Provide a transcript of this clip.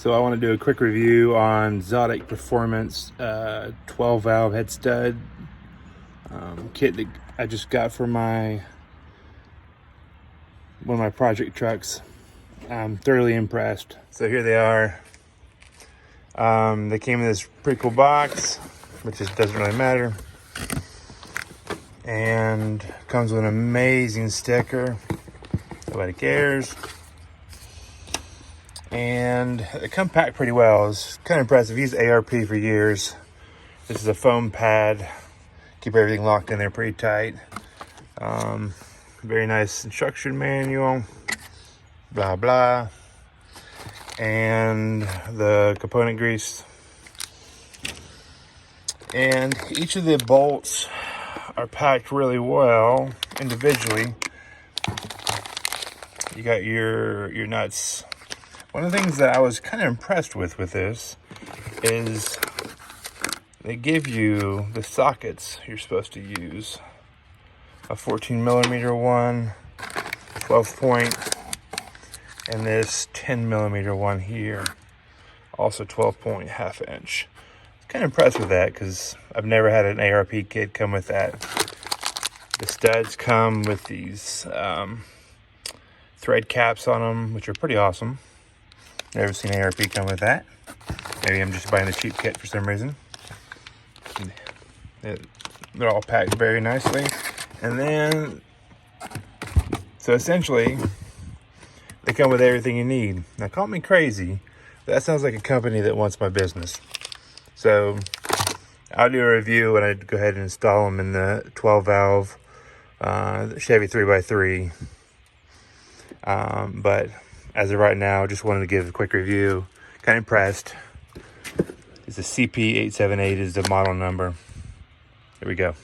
So I want to do a quick review on Xotic Performance 12 valve head stud kit that I just got for one of my project trucks. I'm thoroughly impressed. So here they are. They came in this pretty cool box, which just doesn't really matter. And comes with an amazing sticker. Nobody cares. And they come packed pretty well. It's kind of impressive. I've used ARP for years. This is a foam pad. Keep everything locked in there pretty tight. Very nice instruction manual. Blah, blah. And the component grease. And each of the bolts are packed really well individually. You got your nuts. One of the things that I was kind of impressed with this is they give you the sockets you're supposed to use. A 14 millimeter one, 12 point, and this 10 millimeter one here. Also 12 point, half inch. Kind of impressed with that because I've never had an ARP kit come with that. The studs come with these thread caps on them, which are pretty awesome. Never seen ARP come with that. Maybe I'm just buying the cheap kit for some reason. They're all packed very nicely. And then, so essentially, they come with everything you need. Now, call me crazy, but that sounds like a company that wants my business. So, I'll do a review when I go ahead and install them in the 12 valve Chevy 3x3. But as of right now, just wanted to give a quick review. Kind of impressed. It's a CP878 is the model number. Here we go.